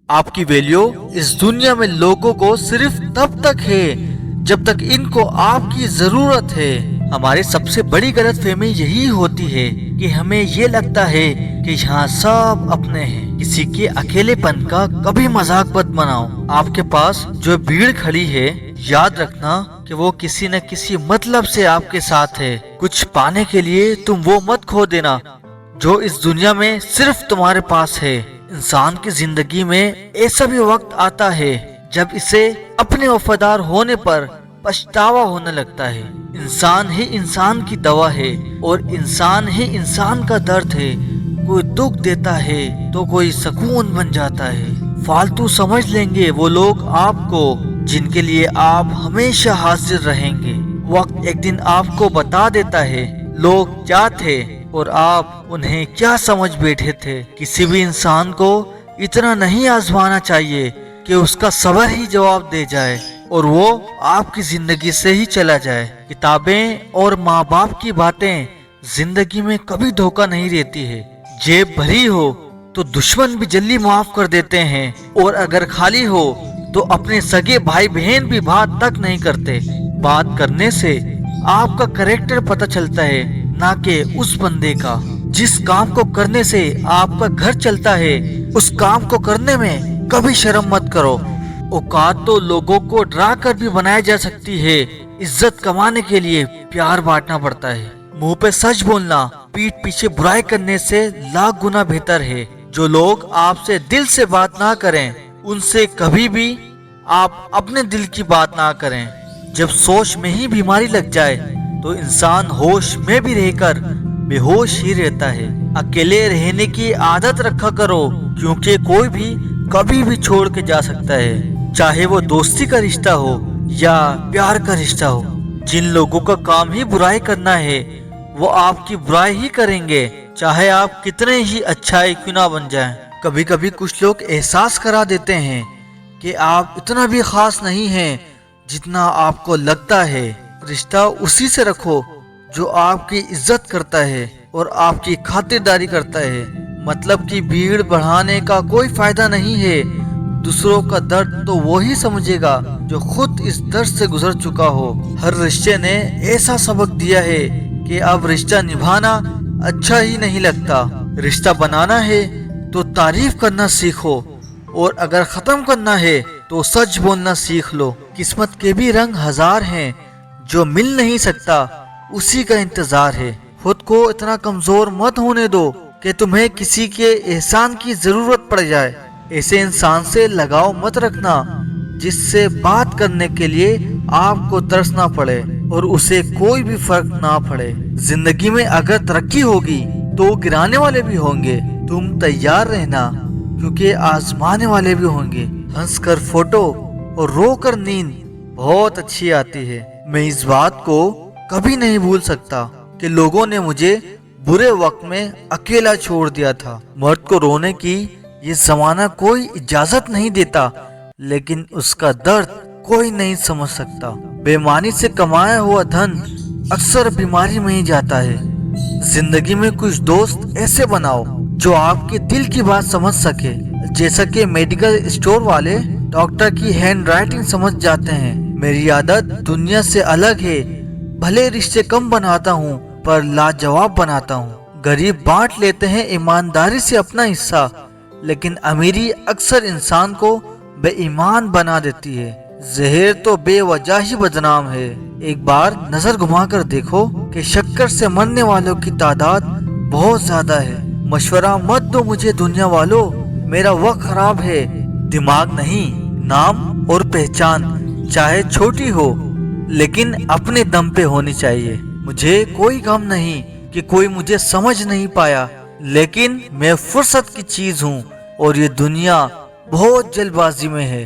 आपकी वैल्यू इस दुनिया में लोगों को सिर्फ तब तक है जब तक इनको आपकी जरूरत है। हमारी सबसे बड़ी गलतफहमी यही होती है कि हमें ये लगता है कि यहाँ सब अपने हैं। किसी के अकेलेपन का कभी मजाक मत बनाओ। आपके पास जो भीड़ खड़ी है, याद रखना कि वो किसी न किसी मतलब से आपके साथ है। कुछ पाने के लिए तुम वो मत खो देना जो इस दुनिया में सिर्फ तुम्हारे पास है। इंसान की जिंदगी में ऐसा भी वक्त आता है जब इसे अपने वफादार होने पर पछतावा होने लगता है। इंसान ही इंसान की दवा है और इंसान ही इंसान का दर्द है। कोई दुख देता है तो कोई सुकून बन जाता है। फालतू समझ लेंगे वो लोग आपको जिनके लिए आप हमेशा हाजिर रहेंगे। वक्त एक दिन आपको बता देता है लोग क्या थे और आप उन्हें क्या समझ बैठे थे। किसी भी इंसान को इतना नहीं आजमाना चाहिए कि उसका सब्र ही जवाब दे जाए और वो आपकी जिंदगी से ही चला जाए। किताबें और माँ बाप की बातें जिंदगी में कभी धोखा नहीं देती है। जेब भरी हो तो दुश्मन भी जल्दी माफ कर देते हैं और अगर खाली हो तो अपने सगे भाई बहन भी बात तक नहीं करते। बात करने से आपका कैरेक्टर पता चलता है, ना कि उस बंदे का। जिस काम को करने से आपका घर चलता है उस काम को करने में कभी शर्म मत करो। औकात तो लोगों को डरा कर भी बनाया जा सकती है। इज्जत कमाने के लिए प्यार बांटना पड़ता है। मुंह पे सच बोलना पीठ पीछे बुराई करने से लाख गुना बेहतर है। जो लोग आपसे दिल से बात ना करें उनसे कभी भी आप अपने दिल की बात ना करें। जब सोच में ही बीमारी लग जाए तो इंसान होश में भी रहकर बेहोश ही रहता है। अकेले रहने की आदत रखा करो क्योंकि कोई भी कभी भी छोड़ के जा सकता है, चाहे वो दोस्ती का रिश्ता हो या प्यार का रिश्ता हो। जिन लोगों का काम ही बुराई करना है वो आपकी बुराई ही करेंगे, चाहे आप कितने ही अच्छाई क्यों ना बन जाएं। कभी कभी कुछ लोग एहसास करा देते हैं कि आप इतना भी खास नहीं हैं जितना आपको लगता है। रिश्ता उसी से रखो जो आपकी इज्जत करता है और आपकी खातिरदारी करता है। मतलब की भीड़ बढ़ाने का कोई फायदा नहीं है। दूसरों का दर्द तो वो ही समझेगा जो खुद इस दर्द से गुजर चुका हो। हर रिश्ते ने ऐसा सबक दिया है कि अब रिश्ता निभाना अच्छा ही नहीं लगता। रिश्ता बनाना है तो तारीफ करना सीखो और अगर खत्म करना है तो सच बोलना सीख लो। किस्मत के भी रंग हजार हैं, जो मिल नहीं सकता उसी का इंतजार है। खुद को इतना कमजोर मत होने दो कि तुम्हें किसी के एहसान की जरूरत पड़ जाए। ऐसे इंसान से लगाव मत रखना जिससे बात करने के लिए आपको तरसना पड़े और उसे कोई भी फर्क ना पड़े। जिंदगी में अगर तरक्की होगी तो गिराने वाले भी होंगे। तुम तैयार रहना क्योंकि आजमाने वाले भी होंगे। हंसकर फोटो और रोकर नींद बहुत अच्छी आती है। मैं इस बात को कभी नहीं भूल सकता कि लोगों ने मुझे बुरे वक्त में अकेला छोड़ दिया था। मर्द को रोने की ये जमाना कोई इजाजत नहीं देता, लेकिन उसका दर्द कोई नहीं समझ सकता। बेईमानी से कमाया हुआ धन अक्सर बीमारी में ही जाता है। जिंदगी में कुछ दोस्त ऐसे बनाओ जो आपके दिल की बात समझ सके। जैसा कि मेडिकल स्टोर वाले डॉक्टर की हैंड राइटिंग समझ जाते हैं। मेरी आदत दुनिया से अलग है। भले रिश्ते कम बनाता हूँ पर लाजवाब बनाता हूँ। गरीब बांट लेते हैं ईमानदारी से अपना हिस्सा, लेकिन अमीरी अक्सर इंसान को बेईमान बना देती है। जहर तो बेवजह ही बदनाम है। एक बार नजर घुमाकर देखो कि शक्कर से मरने वालों की तादाद बहुत ज्यादा है। मशवरा मत दो मुझे दुनिया वालों, मेरा वक्त खराब है। दिमाग नहीं, नाम और पहचान चाहे छोटी हो लेकिन अपने दम पे होनी चाहिए। मुझे कोई गम नहीं कि कोई मुझे समझ नहीं पाया, लेकिन मैं फुर्सत की चीज हूँ और ये दुनिया बहुत जल्दबाजी में है।